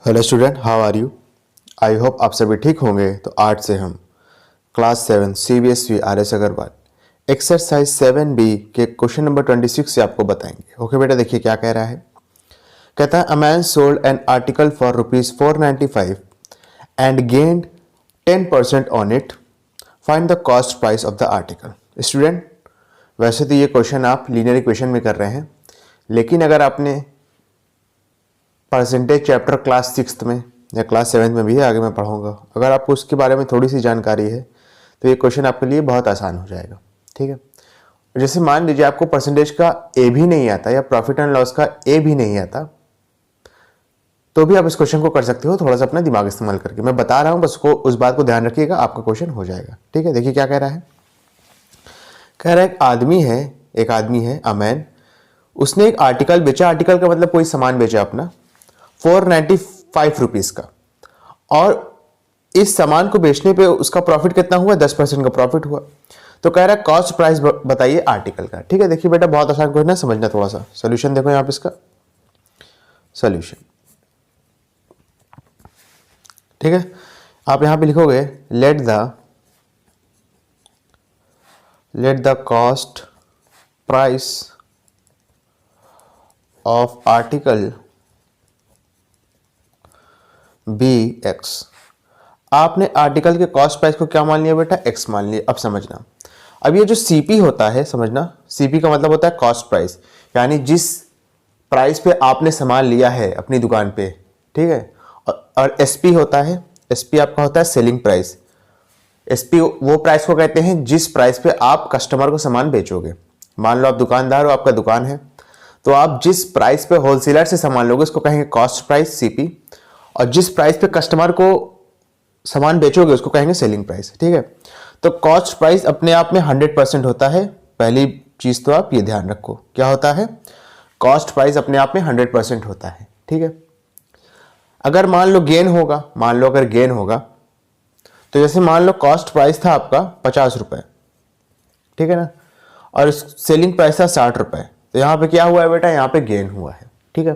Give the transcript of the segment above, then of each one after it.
Hello student, how are you. I hope आप सभी ठीक होंगे। तो आज से हम class 7 CBSE RS Agarwal exercise 7B के क्वेश्चन नंबर 26 से आपको बताएंगे। ओके बेटा, देखिए क्या कह रहा है। कहता है a man sold an article for ₹495 and gained 10% on it, find the cost price of the article. Student, वैसे तो ये क्वेश्चन आप लीनियर इक्वेशन में कर रहे हैं, लेकिन अगर आपने परसेंटेज चैप्टर क्लास 6 में या क्लास 7 में भी है, आगे मैं पढ़ाऊंगा, अगर आपको उसके बारे में थोड़ी सी जानकारी है तो ये क्वेश्चन आपके लिए बहुत आसान हो जाएगा। ठीक है, जैसे मान लीजिए आपको परसेंटेज का ए भी नहीं आता या प्रॉफिट एंड लॉस का ए भी नहीं आता, तो भी आप इस क्वेश्चन को कर सकते हो थोड़ा सा अपना दिमाग इस्तेमाल करके। मैं बता रहा हूं, बस को उस बात को ध्यान रखिएगा, आपका क्वेश्चन हो जाएगा। ठीक है, देखिए क्या कह रहा है। कह रहा है एक आदमी है अमैन, उसने एक आर्टिकल बेचा। आर्टिकल का मतलब कोई सामान बेचा अपना ₹495 का, और इस सामान को बेचने पे उसका प्रॉफिट कितना हुआ? 10% का प्रॉफिट हुआ। तो कह रहा है कॉस्ट प्राइस बताइए आर्टिकल का। ठीक है, देखिए बेटा बहुत आसान क्वेश्चन है, समझना थोड़ा सा। सोल्यूशन देखो यहां पे, इसका सोल्यूशन। ठीक है, आप यहां पे लिखोगे let the cost price of article be X. आपने आर्टिकल के कॉस्ट प्राइस को क्या मान लिया बेटा? एक्स मान लिया। अब समझना, अब ये जो सीपी होता है, समझना, सीपी का मतलब होता है कॉस्ट प्राइस, यानी जिस प्राइस पे आपने सामान लिया है अपनी दुकान पे। ठीक है, और एसपी होता है, एसपी आपका होता है सेलिंग प्राइस। एसपी वो प्राइस को कहते हैं जिस प्राइस पे आप कस्टमर को सामान बेचोगे। मान लो आप दुकानदार हो, आपका दुकान है, तो आप जिस प्राइस पे होलसेलर से सामान लोगे उसको कहेंगे कॉस्ट प्राइस सीपी, और जिस प्राइस पे कस्टमर को सामान बेचोगे उसको कहेंगे सेलिंग प्राइस। ठीक है, तो कॉस्ट प्राइस अपने आप में 100% होता है। पहली चीज तो आप ये ध्यान रखो, क्या होता है? कॉस्ट प्राइस अपने आप में 100% होता है। ठीक है, अगर मान लो गेन होगा, अगर गेन होगा, तो जैसे मान लो कॉस्ट प्राइस था आपका 50 रुपए, ठीक है ना, और सेलिंग प्राइस था 60 रुपए, तो यहां पे क्या हुआ है बेटा? यहां पे गेन हुआ है। ठीक है,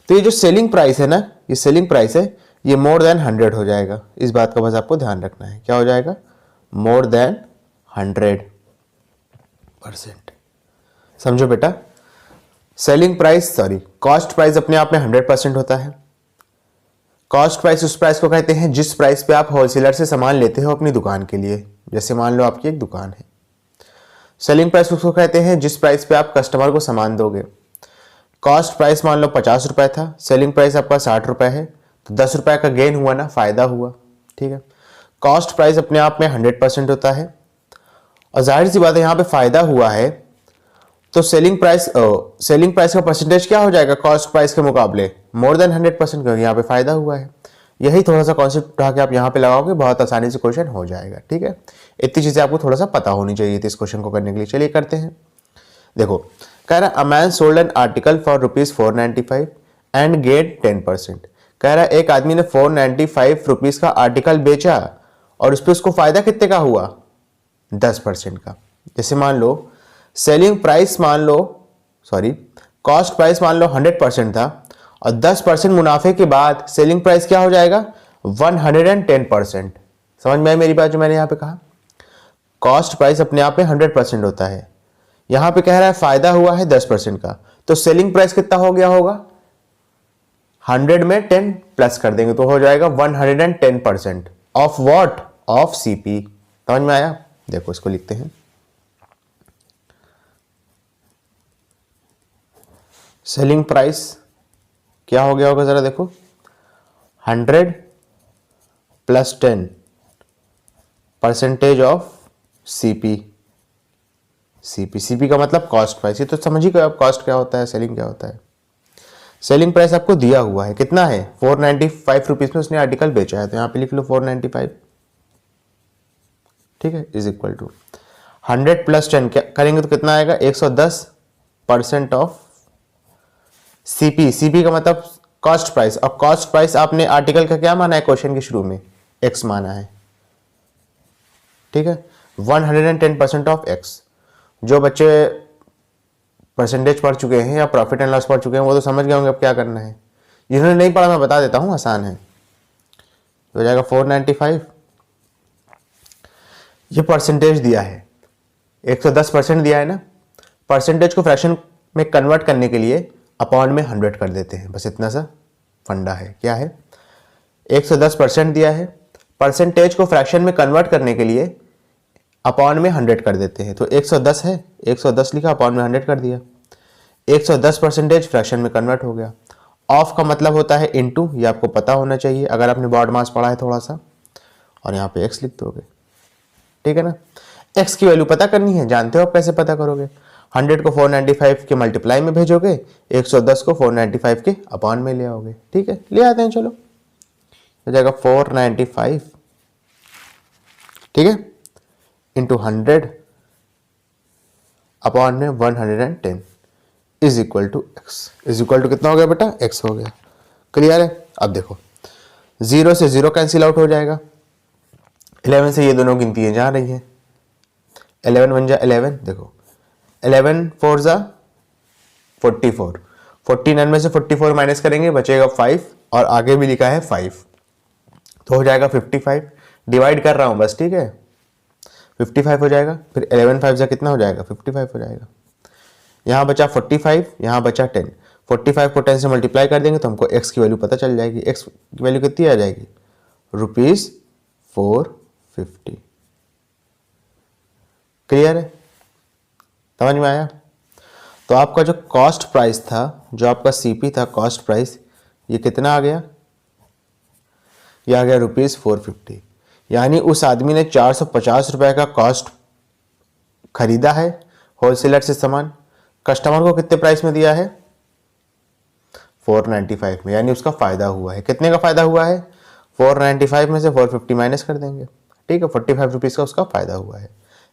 तो ये जो सेलिंग प्राइस है ना, ये सेलिंग प्राइस है, ये मोर देन 100 हो जाएगा। इस बात का बस आपको ध्यान रखना है, क्या हो जाएगा? More than 100%। समझो बेटा, सेलिंग प्राइस कॉस्ट प्राइस अपने आप में 100% होता है। कॉस्ट प्राइस उस प्राइस को कहते हैं जिस प्राइस पे आप होलसेलर से सामान लेते हो अपनी दुकान के लिए। जैसे मान लो आपकी एक दुकान है। सेलिंग प्राइस उसको कहते हैं जिस प्राइस पे आप कस्टमर को सामान दोगे। कॉस्ट प्राइस मान लो 50 रुपए था, सेलिंग प्राइस आपका 60 रुपए है, तो 10 रुपए का गेन हुआ ना, फायदा हुआ। ठीक है, कॉस्ट प्राइस अपने आप में 100% होता है, और जाहिर सी बात है यहां पे फायदा हुआ है, तो सेलिंग प्राइस का परसेंटेज क्या हो जाएगा कॉस्ट प्राइस के मुकाबले? मोर देन 100%, क्योंकि यहाँ पे फायदा हुआ है। यही थोड़ा सा कॉन्सेप्ट उठा के आप यहाँ पे लगाओगे, बहुत आसानी से क्वेश्चन हो जाएगा। ठीक है, इतनी चीजें आपको थोड़ा सा पता होनी चाहिए थी इस क्वेश्चन को करने के लिए। चलिए करते हैं। देखो, कह रहा है a man sold an article for ₹495 and get 10%। कह रहा है एक आदमी ने ₹495 का आर्टिकल बेचा, और उस पर उसको फायदा कितने का हुआ? 10% का। जैसे मान लो सेलिंग प्राइस कॉस्ट प्राइस मान लो 100% था, और 10% मुनाफे के बाद सेलिंग प्राइस क्या हो जाएगा? 110%। समझ में आई मेरी बात जो मैंने यहां पे कहा? कॉस्ट प्राइस अपने आप में 100% होता है, यहां पे कह रहा है फायदा हुआ है 10% का, तो सेलिंग प्राइस कितना हो गया होगा? 100 में 10 प्लस कर देंगे तो हो जाएगा 110% ऑफ व्हाट? Of CP. समझ में आया? देखो इसको लिखते हैं, सेलिंग प्राइस क्या हो गया होगा जरा देखो, 100 plus 10 percentage of CP. CP का मतलब कॉस्ट प्राइस। ये तो समझ ही गए आप कॉस्ट क्या होता है, सेलिंग क्या होता है। सेलिंग प्राइस आपको दिया हुआ है, कितना है? ₹495 में उसने आर्टिकल बेचा है, तो यहां पे लिख लो 495। ठीक है, इज इक्वल टू 100 प्लस 10 क्या करेंगे तो कितना आएगा? 110% ऑफ सीपी। सीपी का मतलब कॉस्ट प्राइस, और कॉस्ट प्राइस आपने आर्टिकल का क्या माना है क्वेश्चन के शुरू में? एक्स माना है। ठीक है, 110% ऑफ एक्स। जो बच्चे परसेंटेज पढ़ चुके हैं या प्रॉफिट एंड लॉस पढ़ चुके हैं वो तो समझ गए होंगे अब क्या करना है। जिन्होंने नहीं पढ़ा मैं बता देता हूँ, आसान है। हो जाएगा 495, ये परसेंटेज दिया है, 110% दिया है ना। परसेंटेज को फ्रैक्शन में कन्वर्ट करने के लिए अपॉन में 100 कर देते हैं, बस इतना सा फंडा है। क्या है, 110% दिया है, परसेंटेज को फ्रैक्शन में कन्वर्ट करने के लिए अपॉन में 100 कर देते हैं। तो 110 है, 110 लिखा, अपॉन में 100 कर दिया, 110% फ्रैक्शन में कन्वर्ट हो गया। ऑफ का मतलब होता है इनटू, ये आपको पता होना चाहिए अगर आपने बॉड मास पढ़ा है थोड़ा सा, और यहाँ पे x लिख दोगे, ठीक है ना। x की वैल्यू पता करनी है, जानते हो आप कैसे पता करोगे, 100 को 495 के मल्टीप्लाई में भेजोगे, 110 को 495 के अपॉन में ले आओगे, ठीक है, ले आते हैं। चलो हो जाएगा 495, ठीक है, इंटू 100 अपॉन में 110 is equal to X. Is equal to कितना हो गया बेटा, x हो गया। क्लियर है। अब देखो 0 से 0 कैंसिल आउट हो जाएगा, 11 से ये दोनों गिनतियाँ जा रही हैं, 11 बन जा 11, देखो 11 4 जा 44, 49 में से 44 माइनस करेंगे बचेगा 5, और आगे भी लिखा है 5, तो हो जाएगा 55। डिवाइड कर रहा हूँ बस, ठीक है, 55 हो जाएगा, फिर 11 5 जा कितना हो जाएगा, 55 हो जाएगा। यहाँ बचा 45, यहाँ बचा 10, 45 को 10 से मल्टीप्लाई कर देंगे तो हमको x की वैल्यू पता चल जाएगी। x की वैल्यू कितनी आ जाएगी, ₹450। क्लियर है, समझ में आया। तो आपका जो कॉस्ट प्राइस था, जो आपका सीपी था कॉस्ट प्राइस, ये कितना आ गया, ये आ गया ₹450। यानी उस आदमी ने 450 रुपए का कॉस्ट खरीदा है होलसेलर से सामान, कस्टमर को कितने प्राइस में दिया है, 495 में, यानी उसका फायदा हुआ है। कितने का फायदा हुआ है, 495 में से 450 माइनस कर देंगे, ठीक है, 45 रुपीज़ का उसका फायदा हुआ है।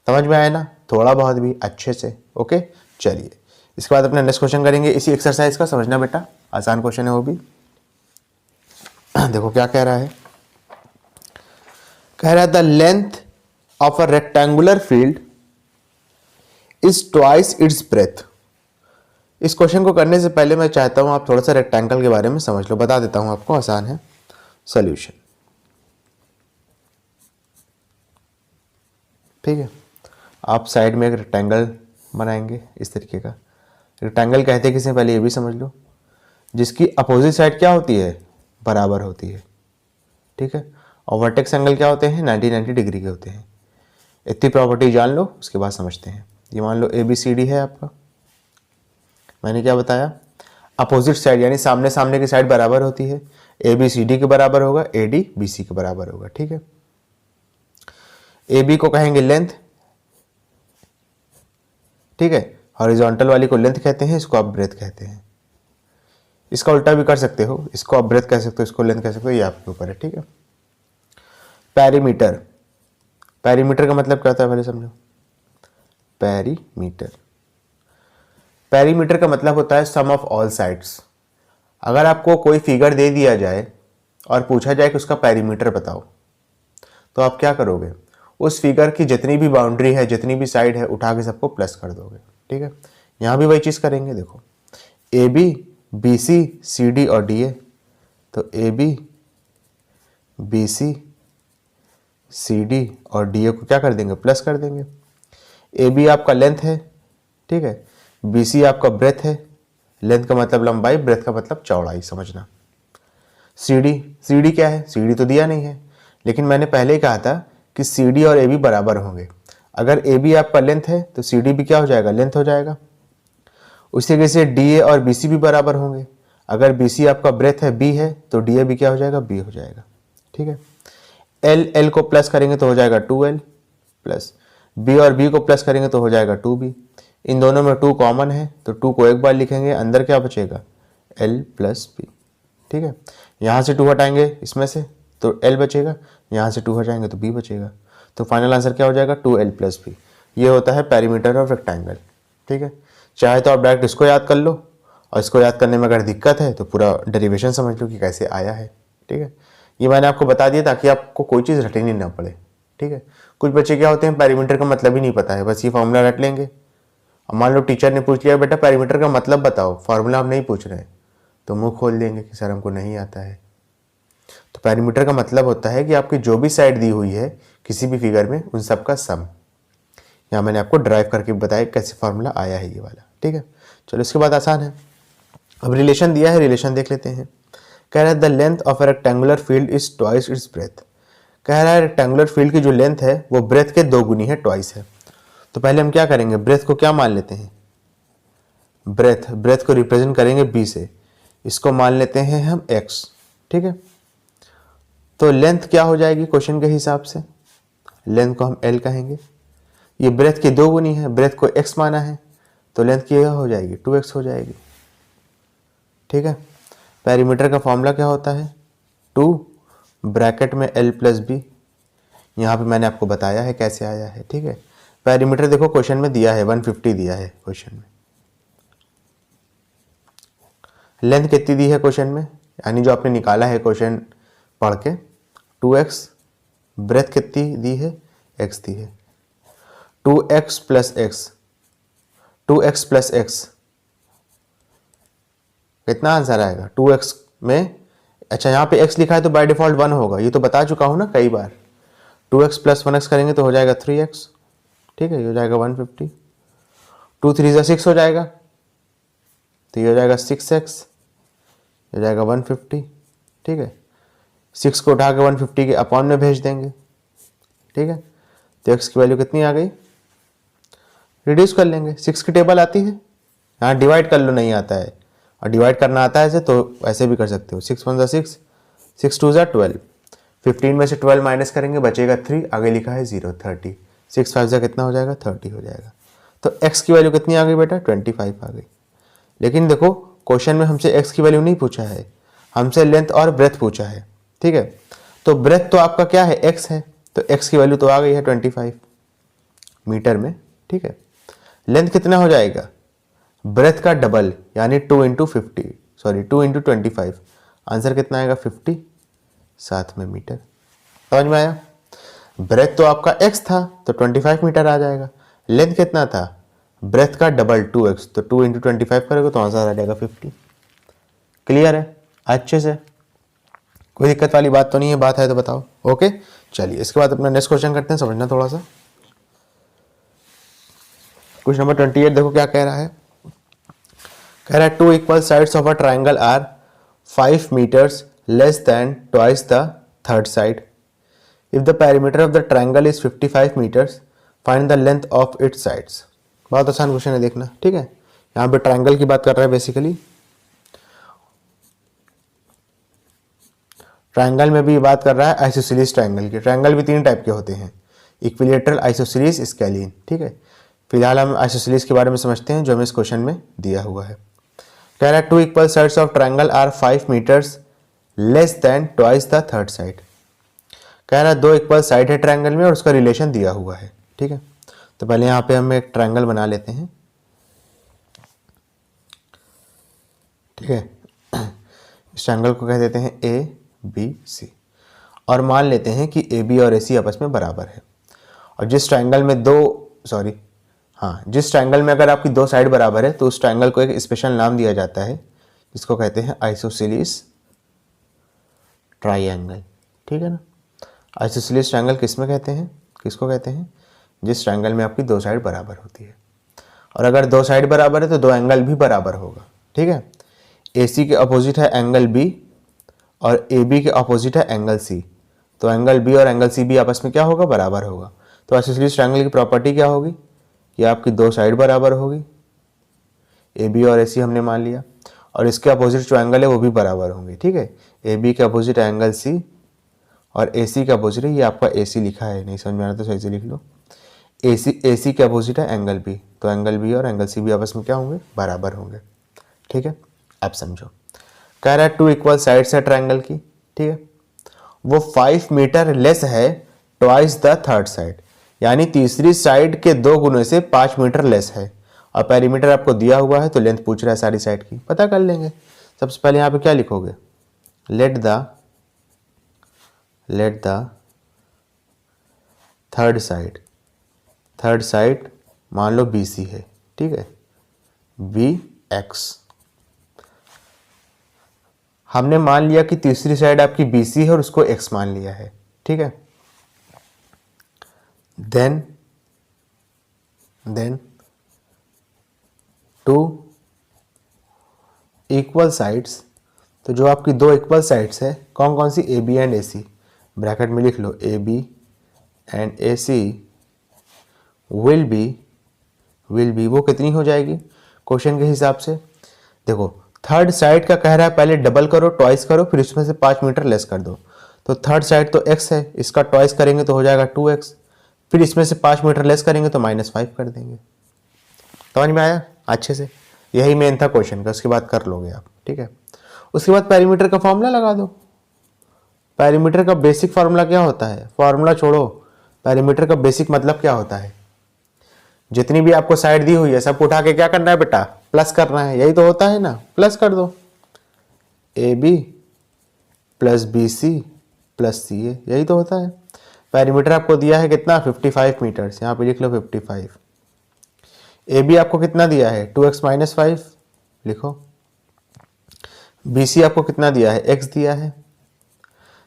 समझ में आया ना, थोड़ा बहुत भी अच्छे से। ओके, चलिए इसके बाद अपना नेक्स्ट क्वेश्चन करेंगे इसी एक्सरसाइज का। समझना बेटा, आसान क्वेश्चन है वो भी। देखो क्या कह रहा है, कह रहा है the length of a rectangular field is twice its breath. इस क्वेश्चन को करने से पहले मैं चाहता हूं आप थोड़ा सा रेक्टेंगल के बारे में समझ लो, बता देता हूं आपको, आसान है। सॉल्यूशन, ठीक है, आप साइड में एक रेक्टेंगल बनाएंगे इस तरीके का। रेक्टेंगल कहते हैं किसी, पहले ये भी समझ लो, जिसकी अपोजिट साइड क्या होती है, बराबर होती है, ठीक है, और वर्टेक्स एंगल क्या होते हैं, 90 डिग्री के होते हैं। इतनी प्रॉपर्टी जान लो, उसके बाद समझते हैं। ये मान लो ABCD है आपका, मैंने क्या बताया, अपोजिट साइड यानी सामने सामने की साइड बराबर होती है। ABCD के बराबर होगा, AD BC के बराबर होगा, ठीक है। AB को कहेंगे लेंथ, ठीक है, हॉरिजॉन्टल वाली को लेंथ कहते हैं, इसको आप ब्रेथ कहते हैं। इसका उल्टा भी कर सकते हो, इसको आप ब्रेथ कह सकते हो, इसको लेंथ कह सकते हो, ये आपके ऊपर है, ठीक है। पेरीमीटर, पेरीमीटर का मतलब क्या होता है पहले समझो। पेरीमीटर, पेरीमीटर का मतलब होता है सम ऑफ ऑल साइड्स। अगर आपको कोई फिगर दे दिया जाए और पूछा जाए कि उसका पेरीमीटर बताओ, तो आप क्या करोगे, उस फिगर की जितनी भी बाउंड्री है, जितनी भी साइड है, उठा के सबको प्लस कर दोगे, ठीक है। यहाँ भी वही चीज़ करेंगे। देखो AB BC CD और DA, तो AB BC CD और DA को क्या कर देंगे, प्लस कर देंगे। AB आपका लेंथ है, ठीक है, BC आपका ब्रेथ है, लेंथ का मतलब लंबाई, ब्रेथ का मतलब चौड़ाई, समझना। CD क्या है, CD तो दिया नहीं है, लेकिन मैंने पहले ही कहा था कि CD और AB बराबर होंगे। अगर AB आपका लेंथ है तो CD भी क्या हो जाएगा, लेंथ हो जाएगा। उसी तरीके से DA और BC भी बराबर होंगे। अगर BC आपका ब्रेथ है, B है, तो DA भी क्या हो जाएगा, B हो जाएगा, ठीक है। L को प्लस करेंगे तो हो जाएगा 2L प्लस, B और B को प्लस करेंगे तो हो जाएगा 2B। इन दोनों में 2 कॉमन है, तो 2 को एक बार लिखेंगे, अंदर क्या बचेगा, L प्लस B, ठीक है। यहाँ से 2 हटाएंगे इसमें से तो L बचेगा, यहाँ से 2 हटाएंगे तो B बचेगा, तो फाइनल आंसर क्या हो जाएगा, 2L प्लस B। ये होता है पेरीमीटर ऑफ रेक्टेंगल, ठीक है। चाहे तो आप डायरेक्ट इसको याद कर लो, और इसको याद करने में अगर दिक्कत है तो पूरा डेरिवेशन समझ लो कि कैसे आया है, ठीक है। ये मैंने आपको बता दिया ताकि आपको कोई चीज़ रटनी ना पड़े, ठीक है। कुछ बच्चे क्या होते हैं, पेरीमीटर का मतलब ही नहीं पता है, बस ये फॉर्मूला रट लेंगे। अब मान लो टीचर ने पूछ लिया बेटा पेरीमीटर का मतलब बताओ, फार्मूला आप नहीं पूछ रहे हैं, तो मुंह खोल देंगे कि सर हमको नहीं आता है। तो पेरीमीटर का मतलब होता है कि आपकी जो भी साइड दी हुई है किसी भी फिगर में उन सब का सम। यहाँ मैंने आपको ड्राइव करके बताया कैसे फॉर्मूला आया है ये वाला, ठीक है। चलो इसके बाद आसान है। अब रिलेशन दिया है, रिलेशन देख लेते हैं। कह रहा है the length of A rectangular field is twice its breath. कह रहा है रेक्टेंगुलर फील्ड की जो लेंथ है वो ब्रेथ के 2 गुनी है, ट्वाइस है। तो पहले हम क्या करेंगे, ब्रेथ को क्या मान लेते हैं, ब्रेथ को रिप्रेजेंट करेंगे बी से, इसको मान लेते हैं हम एक्स, ठीक है। तो लेंथ क्या हो जाएगी क्वेश्चन के हिसाब से, लेंथ को हम एल कहेंगे। ये ब्रेथ की 2 गुनी है, ब्रेथ को एक्स माना है तो लेंथ क्या हो जाएगी, 2x हो जाएगी, ठीक है। पेरीमीटर का फॉर्मूला क्या होता है, 2 ब्रैकेट में l प्लस बी। यहाँ पे मैंने आपको बताया है कैसे आया है, ठीक है। पेरीमीटर देखो क्वेश्चन में दिया है 150 दिया है क्वेश्चन में। लेंथ कितनी दी है क्वेश्चन में, यानी जो आपने निकाला है क्वेश्चन पढ़ के, 2x। ब्रेथ कितनी दी है, x दी है, 2x plus x, 2x plus x कितना आंसर आएगा, 2x में, अच्छा यहाँ पे x लिखा है तो बाय डिफॉल्ट 1 होगा, ये तो बता चुका हूँ ना कई बार। 2x प्लस 1x करेंगे तो हो जाएगा 3x, ठीक है, ये हो जाएगा 150। 2 3 जा 6 हो जाएगा, तो ये हो जाएगा 6x, हो जाएगा 150, ठीक है। 6 को उठा के 150 के अपॉन में भेज देंगे, ठीक है। तो x की वैल्यू कितनी आ गई, रिड्यूस कर लेंगे, 6 की टेबल आती है, यहाँ डिवाइड कर लो नहीं आता है, और डिवाइड करना आता है ऐसे तो ऐसे भी कर सकते हो, 6 1 6, 6 2 12, 15 में से 12 माइनस करेंगे बचेगा 3, आगे लिखा है 0, 30, 6 5 कितना हो जाएगा, 30 हो जाएगा। तो x की वैल्यू कितनी आ गई बेटा, 25 आ गई। लेकिन देखो क्वेश्चन में हमसे x की वैल्यू नहीं पूछा है, हमसे लेंथ और ब्रेथ पूछा है, ठीक है। तो ब्रेथ तो आपका क्या है, x है, तो x की वैल्यू तो आ गई है 25 मीटर में, ठीक है। लेंथ कितना हो जाएगा, ब्रेथ का डबल यानी 2 इंटू 50, सॉरी 2 इंटू 25, आंसर कितना आएगा 50, साथ में मीटर। समझ में आया, ब्रेथ तो आपका x था तो 25 मीटर आ जाएगा, लेंथ कितना था, ब्रेथ का डबल 2x, तो 2 इंटू 25 करोगे तो आंसर आ जाएगा 50। क्लियर है अच्छे से, कोई दिक्कत वाली बात तो नहीं है, बात है तो बताओ, ओके। चलिए इसके बाद अपना नेक्स्ट क्वेश्चन करते हैं, समझना थोड़ा सा। क्वेश्चन नंबर 28 देखो क्या कह रहा है, कह रहा है 2 equal sides of a triangle are 5 metres less than twice the third side. If the perimeter of the triangle is 55 metres find the length of its sides. बहुत आसान क्वेश्चन है, देखना, ठीक है। यहाँ पे ट्राइंगल की बात कर रहा है बेसिकली, ट्राइंगल में भी बात कर रहा है आइसोसेलेस ट्राइंगल की। ट्राइंगल भी 3 टाइप के होते हैं, इक्विलेटरल, आइसोसेलेस, स्केलिन, ठीक है। फिलहाल हम आइसोसेलेस के बारे में समझते हैं जो हमें इस क्वेश्चन में दिया हुआ है। कह रहा है 2 equal sides of triangle are 5 metres less than twice the third side. कह रहा है 2 इक्वल साइड है ट्राइंगल में और उसका रिलेशन दिया हुआ है, ठीक है। तो पहले यहाँ पे हम एक ट्राइंगल बना लेते हैं, ठीक है। इस ट्राइंगल को कह देते हैं ABC और मान लेते हैं कि AB और AC आपस में बराबर है। और जिस ट्राइंगल में जिस ट्राइंगल में अगर आपकी 2 साइड बराबर है तो उस ट्राइंगल को एक स्पेशल नाम दिया जाता है जिसको कहते हैं आइसोसेलेस ट्राइंगल, ठीक है ना। आइसोसेलेस ट्राइंगल किसको कहते हैं, जिस ट्राइंगल में आपकी 2 साइड बराबर होती है। और अगर 2 साइड बराबर है तो 2 एंगल भी बराबर होगा, ठीक है। AC के अपोजिट है एंगल B और AB के अपोजिट है एंगल C, तो एंगल B और एंगल C भी आपस में क्या होगा, बराबर होगा। तो आइसोसेलेस ट्राइंगल की प्रॉपर्टी क्या होगी कि आपकी 2 साइड बराबर होगी, AB और AC हमने मान लिया, और इसके अपोजिट जो एंगल है वो भी बराबर होंगे, ठीक है। AB के अपोजिट एंगल C और AC के अपोजिट है, ये आपका AC लिखा है, नहीं समझ में आ रहा तो सही से लिख लो, AC के अपोजिट है एंगल B, तो एंगल B और एंगल C भी आपस में क्या होंगे, बराबर होंगे, ठीक है। अब समझो, कह रहा है 2 इक्वल साइड्स है ट्राइंगल की, ठीक है। वो 5 मीटर लेस है ट्वाइस द थर्ड साइड, यानी तीसरी साइड के 2 गुने से 5 मीटर लेस है। और पेरीमीटर आपको दिया हुआ है तो लेंथ पूछ रहा है सारी साइड की, पता कर लेंगे। सबसे पहले यहाँ पे क्या लिखोगे, लेट द थर्ड साइड मान लो BC है, ठीक है, BX हमने मान लिया कि तीसरी साइड आपकी BC है और उसको x मान लिया है, ठीक है। देन टू इक्वल साइड्स, तो जो आपकी दो इक्वल साइड्स है कौन कौन सी, AB एंड AC, ब्रैकेट में लिख लो AB and AC will be वो कितनी हो जाएगी क्वेश्चन के हिसाब से। देखो थर्ड साइड का कह रहा है पहले डबल करो, ट्वाइस करो, फिर उसमें से 5 मीटर लेस कर दो। तो थर्ड साइड तो x है, इसका ट्वाइस करेंगे तो हो जाएगा 2x, फिर इसमें से 5 मीटर लेस करेंगे तो -5 कर देंगे। समझ में आया अच्छे से, यही मेन था क्वेश्चन का, उसके बाद कर लोगे आप, ठीक है। उसके बाद पेरीमीटर का फॉर्मूला लगा दो। पेरीमीटर का बेसिक फार्मूला क्या होता है, फार्मूला छोड़ो, पेरीमीटर का बेसिक मतलब क्या होता है, जितनी भी आपको साइड दी हुई है सबको उठा के क्या करना है बेटा, प्लस करना है, यही तो होता है ना, प्लस कर दो, AB plus BC plus CA, यही तो होता है। पेरीमीटर आपको दिया है कितना, 55 मीटर्स, यहाँ पे लिख लो 55। AB आपको कितना दिया है, 2x माइनस 5 लिखो। BC आपको कितना दिया है, x दिया है।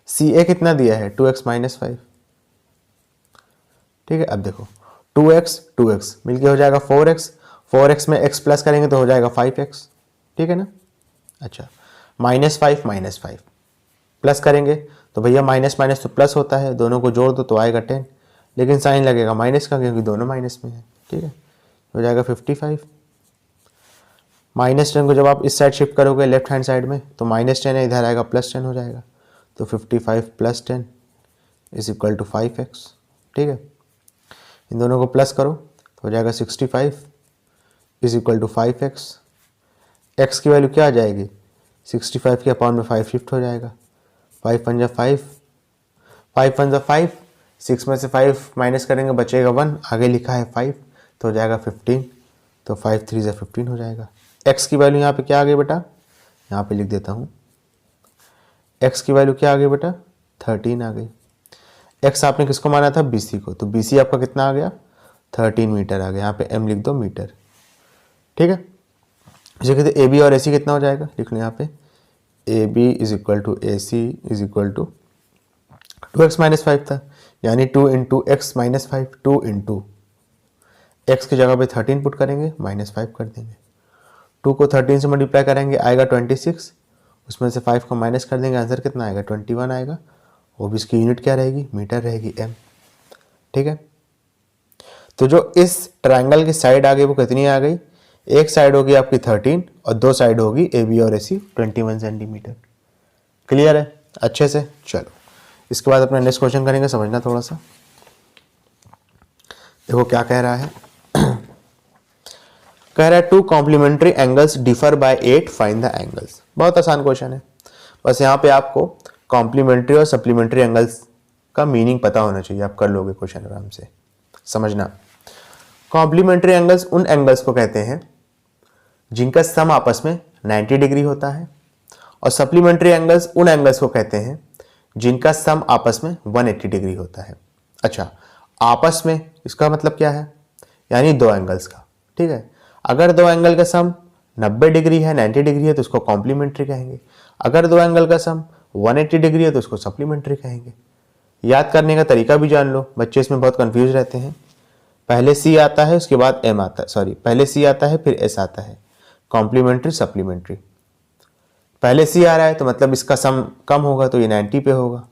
CA कितना दिया है, 2x माइनस 5, ठीक है। अब देखो 2x मिलके हो जाएगा 4x में x प्लस करेंगे तो हो जाएगा 5x, ठीक है ना। अच्छा -5 प्लस करेंगे तो भैया माइनस माइनस तो प्लस होता है, दोनों को जोड़ दो तो आएगा 10, लेकिन साइन लगेगा माइनस का क्योंकि दोनों माइनस में है, ठीक है। हो जाएगा 55। -10 को जब आप इस साइड शिफ्ट करोगे लेफ्ट हैंड साइड में तो -10 है, इधर आएगा +10 हो जाएगा, तो 55 + 10 = 5x, ठीक है। इन दोनों को प्लस करो तो हो जाएगा 65 = 5x। x की वैल्यू क्या आ जाएगी, 65 के अपॉन में 5 शिफ्ट हो जाएगा, 5 × 5 5 × 5, 6 में से 5 माइनस करेंगे बचेगा 1, आगे लिखा है 5 तो हो जाएगा 15, तो 5 × 3 = 15 हो जाएगा। x की वैल्यू यहाँ पे क्या आ गई बेटा, यहाँ पे लिख देता हूँ, x की वैल्यू क्या आ गई बेटा, 13 आ गई। x आपने किसको माना था, BC को, तो BC आपका कितना आ गया, 13 मीटर आ गया, यहाँ पे m लिख दो मीटर, ठीक है। इसे कहते AB और AC कितना हो जाएगा, लिख लो यहाँ पे AB = AC = 2x माइनस 5 था, यानी 2 × x माइनस 5, 2 × x की जगह पे 13 पुट करेंगे, -5 कर देंगे, 2 को 13 से मल्टीप्लाई करेंगे आएगा 26, उसमें से 5 को माइनस कर देंगे, आंसर कितना आएगा 21 आएगा। वो भी इसकी यूनिट क्या रहेगी, मीटर रहेगी, m, ठीक है। तो जो इस ट्रायंगल की साइड आ गई वो कितनी आ गई, एक साइड होगी आपकी 13 और दो साइड होगी AB और AC 21 सेंटीमीटर। क्लियर है अच्छे से। चलो इसके बाद अपना नेक्स्ट क्वेश्चन करेंगे, समझना थोड़ा सा। देखो क्या कह रहा है कह रहा है 2 complementary angles differ by 8, find the angles. बहुत आसान क्वेश्चन है, बस यहाँ पे आपको कॉम्प्लीमेंट्री और सप्लीमेंट्री एंगल्स का मीनिंग पता होना चाहिए, आप कर लोगे क्वेश्चन आराम से। समझना, कॉम्प्लीमेंट्री एंगल्स उन एंगल्स को कहते हैं जिनका सम आपस में 90 डिग्री होता है, और सप्लीमेंट्री एंगल्स उन एंगल्स को कहते हैं जिनका सम आपस में 180 डिग्री होता है। अच्छा, आपस में इसका मतलब क्या है, यानी दो एंगल्स का, ठीक है। अगर दो एंगल का सम 90 डिग्री है, 90 डिग्री है तो उसको कॉम्प्लीमेंट्री कहेंगे, अगर दो एंगल का सम 180 डिग्री है तो उसको सप्लीमेंट्री कहेंगे। याद करने का तरीका भी जान लो, बच्चे इसमें बहुत कंफ्यूज रहते हैं। पहले C आता है उसके बाद M आता है, सॉरी पहले C आता है फिर S आता है, कॉम्प्लीमेंट्री सप्लीमेंट्री। पहले C आ रहा है तो मतलब इसका सम कम होगा तो ये 90 पे होगा,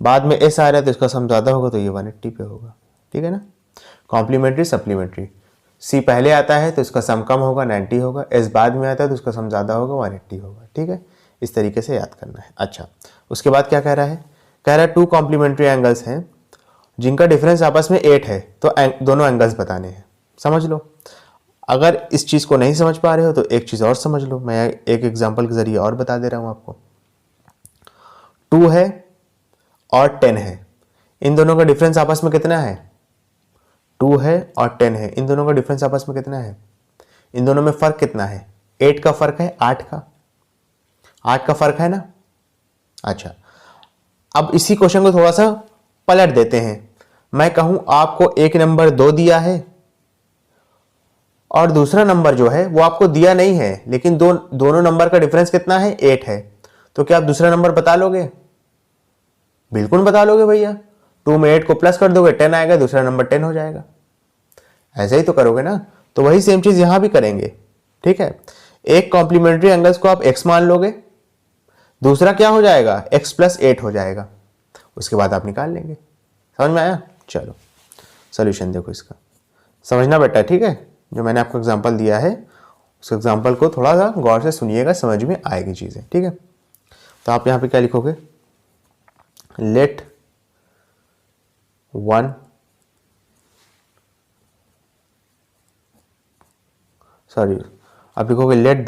बाद में S आ रहा है तो इसका सम ज़्यादा होगा तो ये 180 पे होगा, ठीक है ना। कॉम्प्लीमेंट्री सप्लीमेंट्री, C पहले आता है तो इसका सम कम होगा 90 होगा, S बाद में आता है तो उसका सम ज़्यादा होगा 180 होगा, ठीक है। इस तरीके से याद करना है। अच्छा, उसके बाद क्या कह रहा है, कह रहा है 2 कॉम्प्लीमेंट्री एंगल्स हैं जिनका डिफरेंस आपस में 8 है, तो दोनों एंगल्स बताने हैं। समझ लो, अगर इस चीज़ को नहीं समझ पा रहे हो तो एक चीज़ और समझ लो, मैं एक एग्जांपल के जरिए और बता दे रहा हूँ आपको। 2 है और 10 है, इन दोनों का डिफरेंस आपस में कितना है, 2 है और 10 है, इन दोनों का डिफरेंस आपस में कितना है, इन दोनों में फ़र्क कितना है, 8 का फ़र्क है 8 का फ़र्क है ना। अच्छा, अब इसी क्वेश्चन को थोड़ा सा पलट देते हैं। मैं कहूं आपको एक नंबर 2 दिया है और दूसरा नंबर जो है वो आपको दिया नहीं है, लेकिन दोनों नंबर का डिफरेंस कितना है, 8 है, तो क्या आप दूसरा नंबर बता लोगे? बिल्कुल बता लोगे भैया। 2 में 8 को प्लस कर दोगे 10 आएगा, दूसरा नंबर 10 हो जाएगा। ऐसे ही तो करोगे ना। तो वही सेम चीज यहां भी करेंगे। ठीक है, एक कॉम्प्लीमेंट्री एंगल्स को आप x मान लोगे, दूसरा क्या हो जाएगा x प्लस 8 हो जाएगा, उसके बाद आप निकाल लेंगे। समझ में आया? चलो सोल्यूशन देखो इसका, समझना बेटा। ठीक है, जो मैंने आपको एग्जांपल दिया है उस एग्जांपल को थोड़ा सा गौर से सुनिएगा, समझ में आएगी चीजें। ठीक है, तो आप यहां पे क्या लिखोगे, लेट 1 सॉरी आप लिखोगे let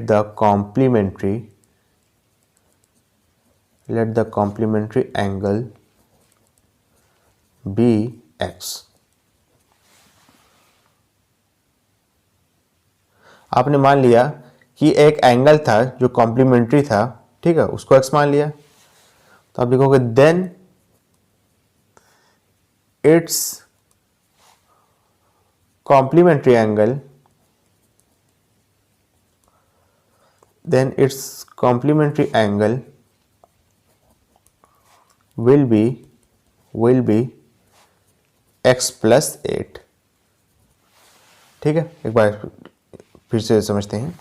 the complementary angle be x। आपने मान लिया कि एक एंगल था जो कॉम्प्लीमेंट्री था, ठीक है, उसको x मान लिया। तो आप लिखोगे then its complementary angle will be x plus 8। ठीक है, एक बार फिर से समझते हैं।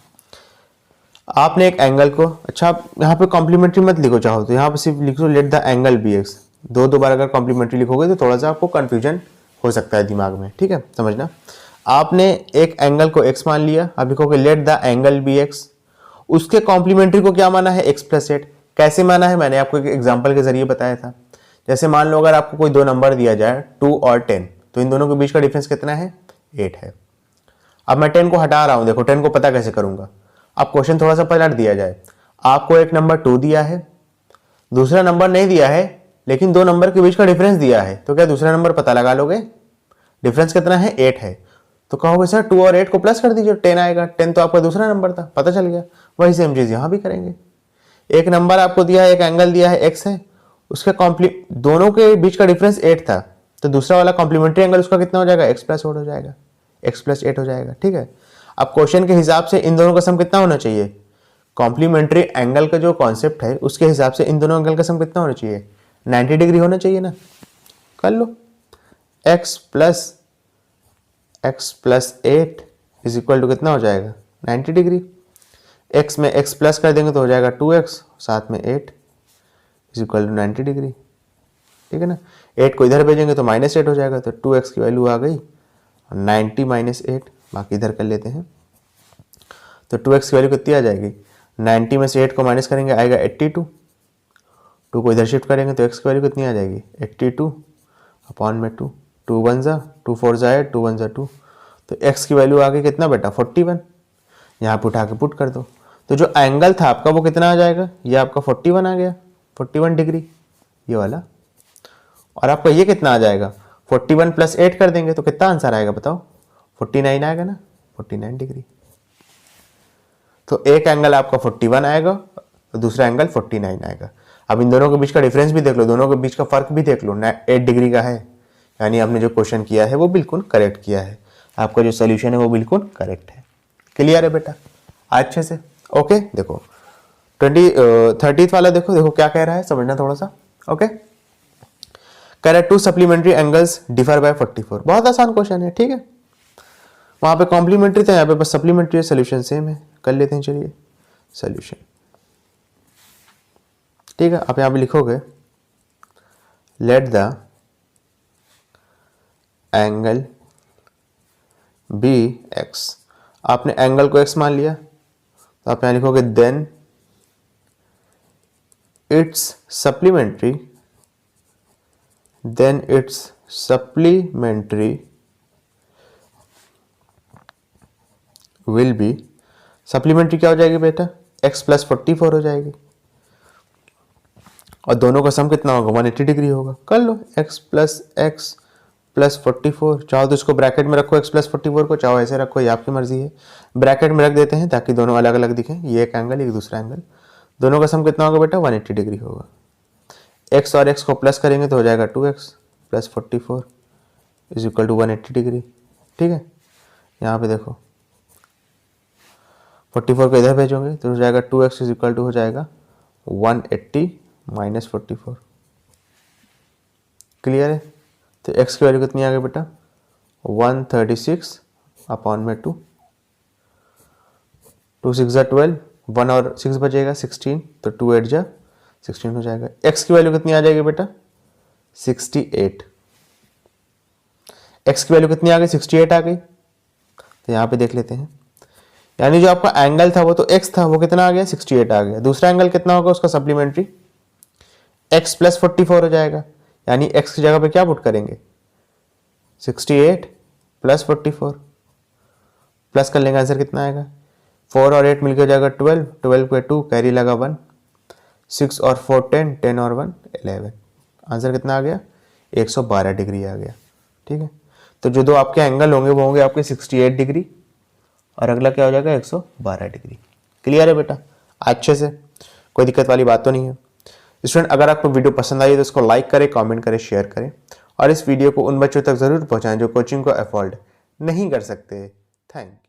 आपने एक एंगल को, अच्छा आप यहाँ पे कॉम्प्लीमेंट्री मत लिखो, चाहो तो यहाँ पे सिर्फ लिखो let the angle be X. दो बार अगर कॉम्प्लीमेंट्री लिखोगे तो थोड़ा सा आपको कंफ्यूजन हो सकता है दिमाग में। ठीक है, समझना। आपने एक एंगल को x मान लिया, आप लिखोगे let the angle be X. उसके कॉम्प्लीमेंट्री को क्या माना है, x प्लस 8। कैसे माना है, मैंने आपको एक एग्जाम्पल के जरिए बताया था। जैसे मान लो अगर आपको कोई दो नंबर दिया जाए 2 और 10, तो इन दोनों के बीच का डिफरेंस कितना है, 8 है। अब मैं 10 को हटा रहा हूं, देखो 10 को पता कैसे करूंगा। अब क्वेश्चन थोड़ा सा पलट दिया जाए, आपको एक नंबर 2 दिया है, दूसरा नंबर नहीं दिया है, लेकिन दो नंबर के बीच का डिफरेंस दिया है, तो क्या दूसरा नंबर पता लगा लोगे? डिफरेंस कितना है, 8 है। तो कहोगे सर 2 और 8 को प्लस कर दीजिए, 10 आएगा। 10 तो आपका दूसरा नंबर था, पता चल गया। वही सेम चीज यहां भी करेंगे। एक नंबर आपको दिया है, एक एंगल दिया है, x है, उसके दोनों के बीच का डिफरेंस 8 था, तो दूसरा वाला कॉम्प्लीमेंट्री एंगल उसका कितना हो जाएगा, x प्लस 8 हो जाएगा, x प्लस 8 हो जाएगा। ठीक है, अब क्वेश्चन के हिसाब से इन दोनों का सम कितना होना चाहिए, कॉम्प्लीमेंट्री एंगल का जो कॉन्सेप्ट है उसके हिसाब से इन दोनों एंगल का सम कितना होना चाहिए, 90 डिग्री होना चाहिए ना। कर लो, x plus 8 is equal to कितना हो जाएगा, 90 डिग्री। x में x प्लस कर देंगे तो हो जाएगा 2x, साथ में 8 इज इक्वल टू 90 डिग्री। ठीक है ना, 8 को इधर भेजेंगे तो -8 हो जाएगा, तो 2x की वैल्यू आ गई 90 माइनस 8। बाकी इधर कर लेते हैं, तो 2x की वैल्यू कितनी आ जाएगी, 90 में से 8 को माइनस करेंगे आएगा 82। 2 को इधर शिफ्ट करेंगे तो x की वैल्यू कितनी आ जाएगी, 82 अपॉन में 2। 2 1 जा 2 4 जा 8, 2 1 जा 2, तो x की वैल्यू आ गई कितना बेटा, 41। यहाँ पे उठा के पुट कर दो, तो जो एंगल था आपका वो कितना आ जाएगा, ये आपका 41 आ गया, 41 डिग्री ये वाला। और आपका ये कितना आ जाएगा, 41 प्लस 8 कर देंगे तो कितना आंसर आएगा बताओ, 49 आएगा ना, 49 डिग्री। तो एक एंगल आपका 41 आएगा और दूसरा एंगल 49 आएगा। अब इन दोनों के बीच का डिफरेंस भी देख लो, दोनों के बीच का फर्क भी देख लो, 8 डिग्री का है। यानी आपने जो क्वेश्चन किया है वो बिल्कुल करेक्ट किया है, आपका जो सोल्यूशन है वो बिल्कुल करेक्ट है। क्लियर है बेटा अच्छे से? ओके, देखो 30th वाला देखो क्या कह रहा है, समझना थोड़ा सा। ओके, कह रहा है 2 सप्लीमेंट्री एंगल्स डिफर बाय 44। बहुत आसान क्वेश्चन है। ठीक है, वहां पे कॉम्प्लीमेंट्री था, यहाँ पे बस सप्लीमेंट्री है, सोल्यूशन सेम है। कर लेते हैं, चलिए सोल्यूशन। ठीक है, आप यहाँ पे लिखोगे let the angle be X. आपने एंगल को x मान लिया, तो आप यहाँ लिखोगे then its supplementary will be, supplementary क्या हो जाएगी बेटा, x प्लस 44 हो जाएगी, और दोनों का सम कितना होगा, 180 डिग्री होगा। कर लो, x प्लस 44, चाहो तो इसको ब्रैकेट में रखो x प्लस 44 को, चाहो ऐसे रखो, ये आपकी मर्जी है। ब्रैकेट में रख देते हैं ताकि दोनों अलग अलग दिखें, ये एक एंगल एक दूसरा एंगल, दोनों का सम कितना होगा बेटा, 180 डिग्री होगा। x और x को प्लस करेंगे तो हो जाएगा 2x plus 44 is equal to 180 degree. ठीक है, यहाँ पे देखो 44 को इधर भेजोगे तो हो जाएगा 2x इज इक्वल टू हो जाएगा 180 माइनस 44। क्लियर है? तो x की वैल्यू कितनी आ गई बेटा 136 अपॉन में 2, 2 6 जा 12, 1 और 6 बचेगा 16, तो 2 8 जा 16 हो जाएगा। x की वैल्यू कितनी आ जाएगी बेटा 68। x की वैल्यू कितनी आ गई 68 आ गई। तो यहाँ पे देख लेते हैं, यानी जो आपका एंगल था वो तो x था, वो कितना आ गया 68 आ गया। दूसरा एंगल कितना होगा उसका सप्लीमेंट्री x प्लस 44 हो जाएगा, यानी x की जगह पे क्या पुट करेंगे 68 प्लस 44, प्लस कर लेंगे, आंसर कितना आएगा 4 और 8 मिलकर हो जाएगा 12, 12 पे 2 कैरी लगा 1, 6 और 4 10, 10 और 1 11। आंसर कितना आ गया 112 डिग्री आ गया। ठीक है, तो जो दो आपके एंगल होंगे वो होंगे आपके 68 डिग्री और अगला क्या हो जाएगा 112 डिग्री। क्लियर है बेटा? अच्छे से, कोई दिक्कत वाली बात तो नहीं है। स्टूडेंट, अगर आपको वीडियो पसंद आई तो इसको लाइक करें, कमेंट करें, शेयर करें और इस वीडियो को उन बच्चों तक जरूर पहुंचाएं जो कोचिंग को अफोर्ड नहीं कर सकते। Thank you.